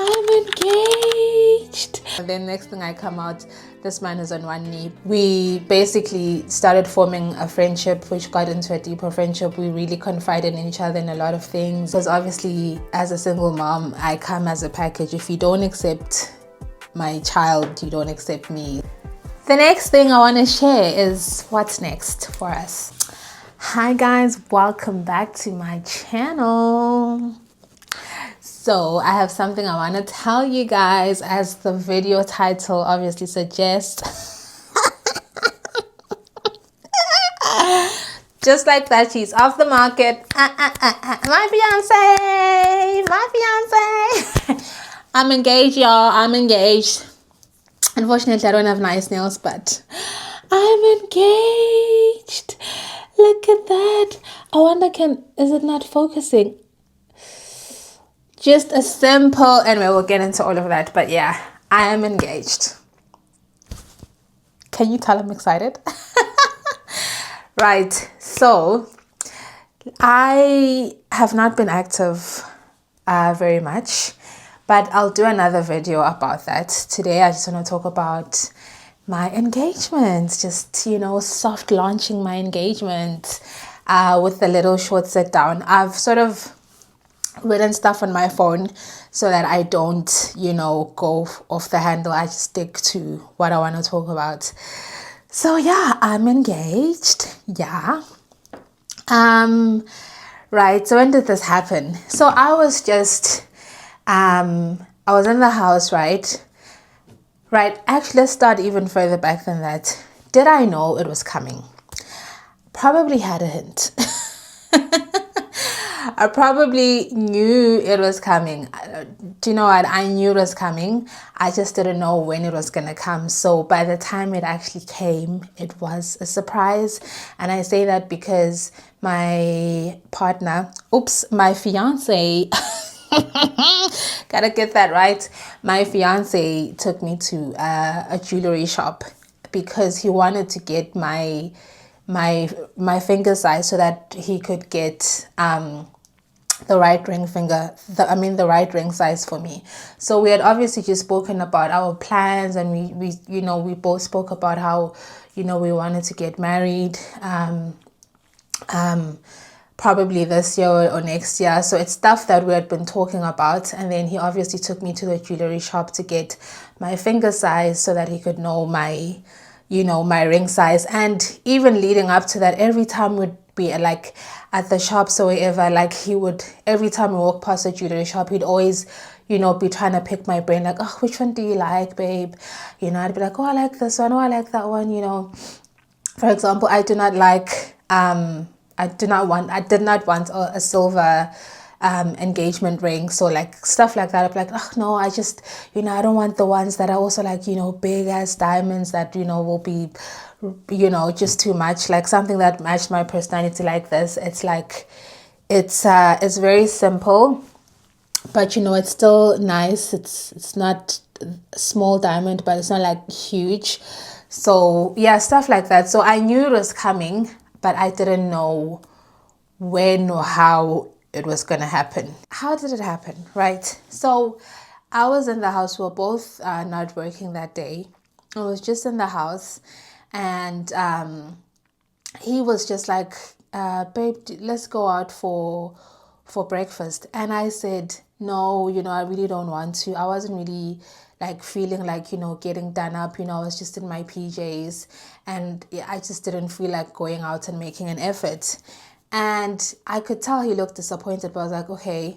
I'm engaged. And then next thing I come out, this man is on one knee. We basically started forming a friendship, which got into a deeper friendship. We really confided in each other in a lot of things. Because obviously, as a single mom, I come as a package. If you don't accept my child, you don't accept me. The next thing I want to share is what's next for us. Hi guys, welcome back to my channel. So I have something I want to tell you guys, as the video title obviously suggests. Just like that, she's off the market. My fiance. I'm engaged, y'all. I'm engaged. Unfortunately, I don't have nice nails, but I'm engaged. Look at that. I wonder, is it not focusing? Just a simple, anyway, we'll get into all of that. But yeah, I am engaged. Can you tell I'm excited? Right. So I have not been active very much, but I'll do another video about that. Today, I just want to talk about my engagement, just, you know, soft launching my engagement with a little short sit down. I've sort of written stuff on my phone so that I don't, you know, go off the handle. I just stick to what I want to talk about. So yeah, I'm engaged. Yeah. Right. So when did this happen? So I was just, I was in the house, right? Right. Actually, let's start even further back than that. Did I know it was coming? Probably had a hint. I probably knew it was coming. Do you know what? I knew it was coming. I just didn't know when it was going to come. So by the time it actually came, it was a surprise. And I say that because my partner, my fiance, gotta get that right. My fiance took me to a jewelry shop because he wanted to get my finger size so that he could get the right ring the right ring size for me. So we had obviously just spoken about our plans, and we you know, we both spoke about how, you know, we wanted to get married probably this year or next year. So it's stuff that we had been talking about. And then he obviously took me to the jewelry shop to get my finger size so that he could know my, you know, my ring size. And even leading up to that, every time we'd be like at the shops or wherever, like he would, every time we walk past the jewelry shop, he'd always, you know, be trying to pick my brain, like, oh, which one do you like, babe? You know, I'd be like, oh, I like this one, oh, I like that one. You know, for example, I did not want a silver engagement ring. So like stuff like that, I'm like, oh no, I just, you know, I don't want the ones that are also like, you know, big ass diamonds that, you know, will be, you know, just too much. Like something that matched my personality like this. It's like, it's very simple, but you know, it's still nice. It's not a small diamond, but it's not like huge. So yeah, stuff like that. So I knew it was coming, but I didn't know when or how it was going to happen. How did it happen? Right. So I was in the house. We were both not working that day. I was just in the house, and he was just like, babe, let's go out for breakfast. And I said, no, you know, I really don't want to. I wasn't really like feeling like, you know, getting done up. You know, I was just in my PJs, and I just didn't feel like going out and making an effort. And I could tell he looked disappointed, but I was like, okay.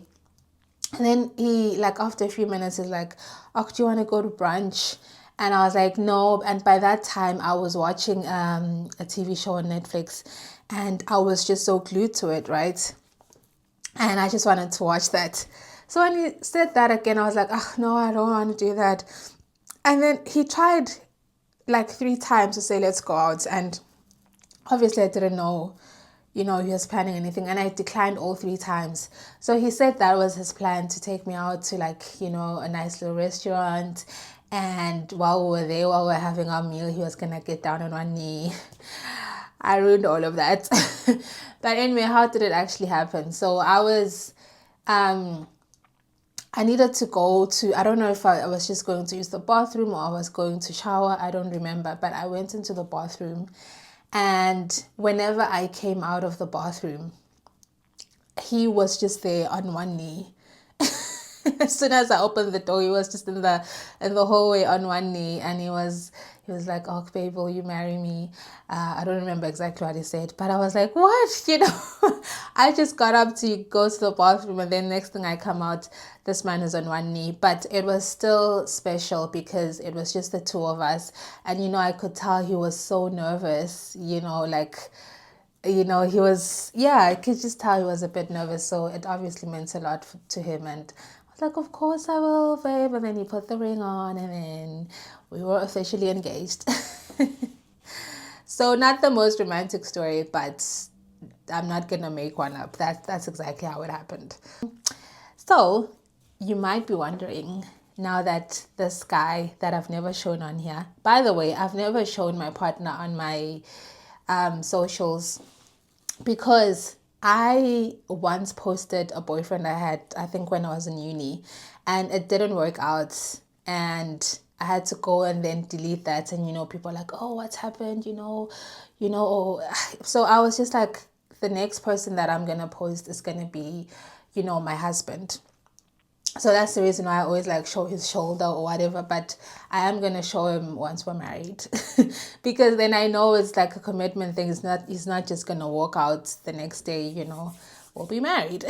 And then he, like, after a few minutes, is like, oh, do you want to go to brunch? And I was like, no. And by that time, I was watching a TV show on Netflix, and I was just so glued to it, right? And I just wanted to watch that. So when he said that again, I was like, oh, no, I don't want to do that. And then he tried like 3 times to say, let's go out. And obviously I didn't know, you know, he was planning anything. And I declined all 3 times. So he said that was his plan, to take me out to, like, you know, a nice little restaurant. And while we were there, while we were having our meal, he was going to get down on one knee. I ruined all of that. But anyway, how did it actually happen? So I I needed to go to, I don't know if I was just going to use the bathroom or I was going to shower. I don't remember, but I went into the bathroom. And whenever I came out of the bathroom, he was just there on one knee. As soon as I opened the door, he was just in the hallway on one knee, and he was like, "Oh, babe, will you marry me?" I don't remember exactly what he said, but I was like, "What?" I just got up to go to the bathroom, and then next thing I come out, this man is on one knee. But it was still special because it was just the two of us, and I could tell he was so nervous. He was, yeah, I could just tell he was a bit nervous. So it obviously meant a lot to him. And I was like, of course I will, babe. And then he put the ring on, and then we were officially engaged. So not the most romantic story, but I'm not going to make one up. That's exactly how it happened. So you might be wondering, now that this guy that I've never shown on here, by the way, I've never shown my partner on my socials, because I once posted a boyfriend I had, I think when I was in uni, and it didn't work out, and I had to go and then delete that. And people are like, oh, what's happened, so I was just like, the next person that I'm gonna post is gonna be my husband. So that's the reason why I always like show his shoulder or whatever, but I am gonna show him once we're married, because then I know it's like a commitment thing. He's not just gonna walk out the next day, we'll be married.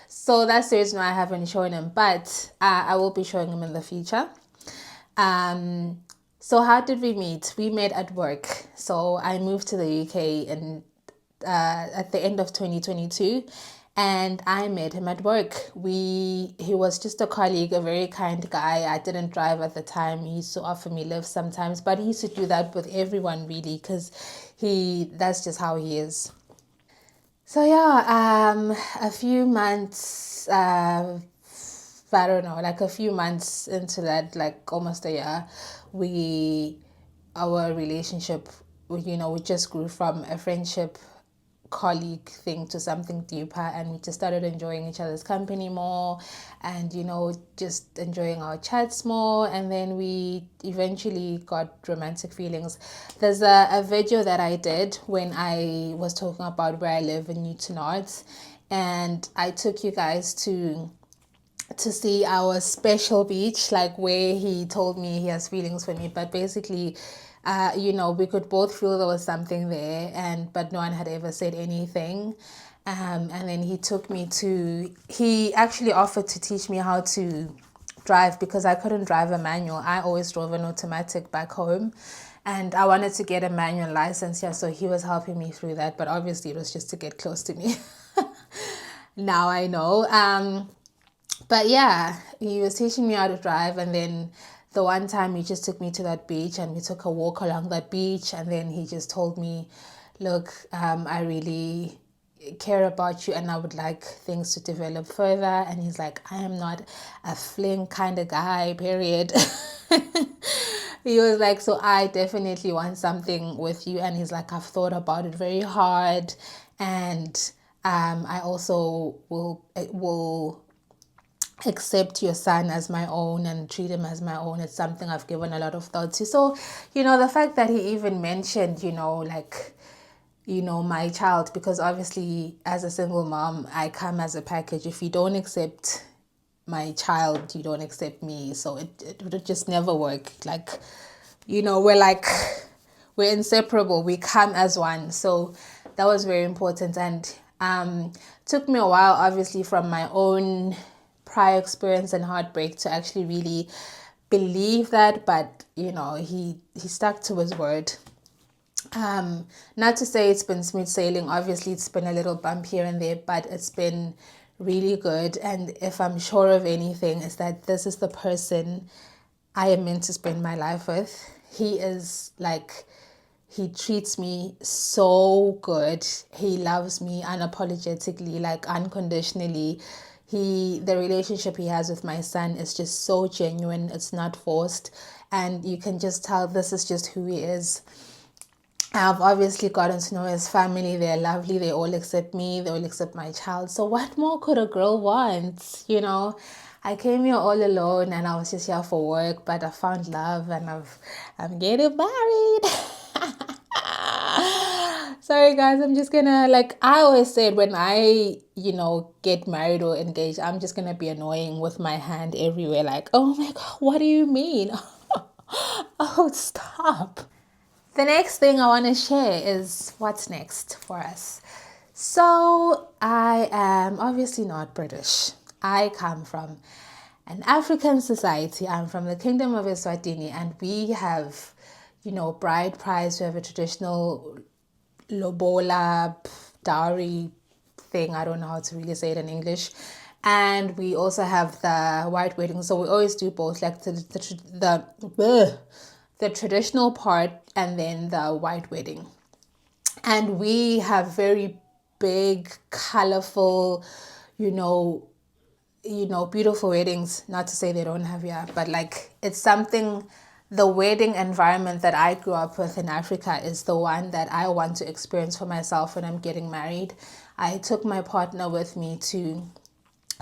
So that's the reason why I haven't shown him, but I will be showing him in the future. So how did we meet? We met at work. So I moved to the UK at the end of 2022, and I met him at work. He was just a colleague, a very kind guy. I didn't drive at the time. He used to offer me lifts sometimes, but he used to do that with everyone really, because that's just how he is. So yeah, a few months, I don't know, like a few months into that, like almost a year, our relationship, we just grew from a friendship colleague thing to something deeper, and we just started enjoying each other's company more, and just enjoying our chats more, and then we eventually got romantic feelings. There's a video that I did when I was talking about where I live in Newton Arts, and I took you guys to see our special beach, like where he told me he has feelings for me, but basically we could both feel there was something there, but no one had ever said anything. And then he actually offered to teach me how to drive, because I couldn't drive a manual. I always drove an automatic back home, and I wanted to get a manual license. Yeah, so he was helping me through that, but obviously it was just to get close to me. Now I know. But yeah, he was teaching me how to drive, and then the one time he just took me to that beach, and we took a walk along that beach, and then he just told me, look, I really care about you, and I would like things to develop further. And he's like, I am not a fling kind of guy, period. He was like, so I definitely want something with you. And he's like, I've thought about it very hard, and I also will accept your son as my own and treat him as my own. It's something I've given a lot of thought to. So the fact that he even mentioned my child, because obviously as a single mom, I come as a package. If you don't accept my child, you don't accept me. So it would just never work. Like, we're inseparable. We come as one. So that was very important. And took me a while, obviously, from my own prior experience and heartbreak to actually really believe that. But he stuck to his word. Not to say it's been smooth sailing. Obviously it's been a little bump here and there, but it's been really good. And if I'm sure of anything, is that this is the person I am meant to spend my life with. He treats me so good. He loves me unapologetically, like unconditionally. The relationship he has with my son is just so genuine. It's not forced, and you can just tell this is just who he is. I've obviously gotten to know his family. They're lovely. They all accept me. They all accept my child. So what more could a girl want? I came here all alone and I was just here for work, but I found love and I'm getting married. Sorry guys, I'm just gonna, like I always said, when I, get married or engaged, I'm just gonna be annoying with my hand everywhere, like, oh my god, what do you mean? Oh, stop. The next thing I want to share is what's next for us. So I am obviously not British. I come from an African society. I'm from the Kingdom of Eswatini, and we have, bride price. We have a traditional lobola dowry thing. I don't know how to really say it in English. And we also have the white wedding. So we always do both, like the traditional part and then the white wedding. And we have very big, colorful, beautiful weddings. Not to say they don't have, yeah, but like it's something. The wedding environment that I grew up with in Africa is the one that I want to experience for myself when I'm getting married. I took my partner with me to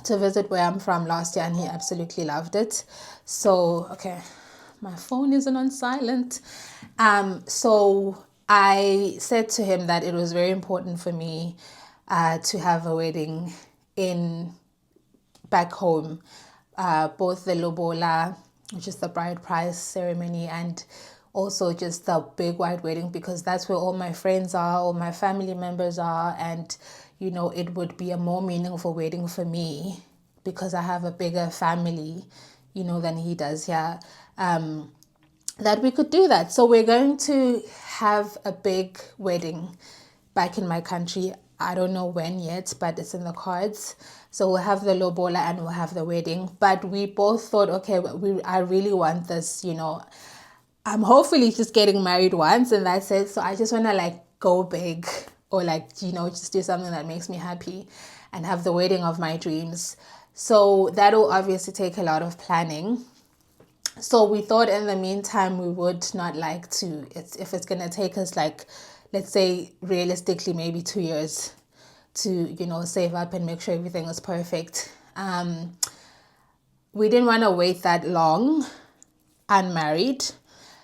visit where I'm from last year, and he absolutely loved it. So, okay, my phone isn't on silent. So I said to him that it was very important for me to have a wedding in back home, both the lobola, which is the bride price ceremony, and also just the big white wedding, because that's where all my friends are, all my family members are, and it would be a more meaningful wedding for me because I have a bigger family, than he does here. That we could do that. So we're going to have a big wedding back in my country. I don't know when yet, but it's in the cards. So we'll have the lobola and we'll have the wedding. But we both thought, okay, I really want this, I'm hopefully just getting married once and that's it. So I just want to like go big, or like, just do something that makes me happy and have the wedding of my dreams. So that will obviously take a lot of planning. So we thought in the meantime we would not like to, if it's going to take us like, let's say realistically maybe 2 years to, save up and make sure everything is perfect. We didn't want to wait that long unmarried.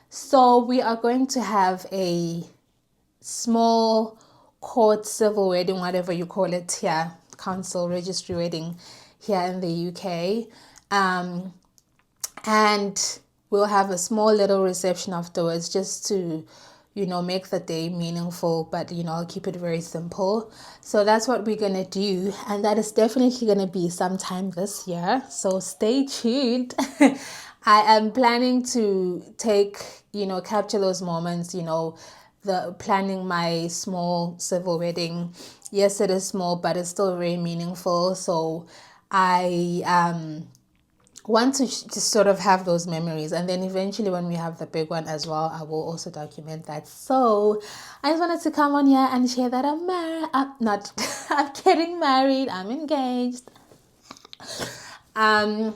So we are going to have a small court civil wedding, whatever you call it here, council registry wedding here in the UK. And we'll have a small little reception afterwards just to, make the day meaningful, but, I'll keep it very simple. So that's what we're going to do. And that is definitely going to be sometime this year. So stay tuned. I am planning to capture those moments, the planning my small civil wedding. Yes, it is small, but it's still very meaningful. So I want to just sort of have those memories, and then eventually when we have the big one as well, I will also document that. So I just wanted to come on here and share that I'm married. I'm not I'm getting married, I'm engaged, and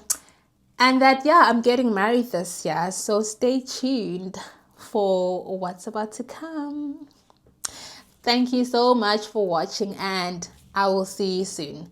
that I'm getting married this year. So stay tuned for what's about to come. Thank you so much for watching, and I will see you soon.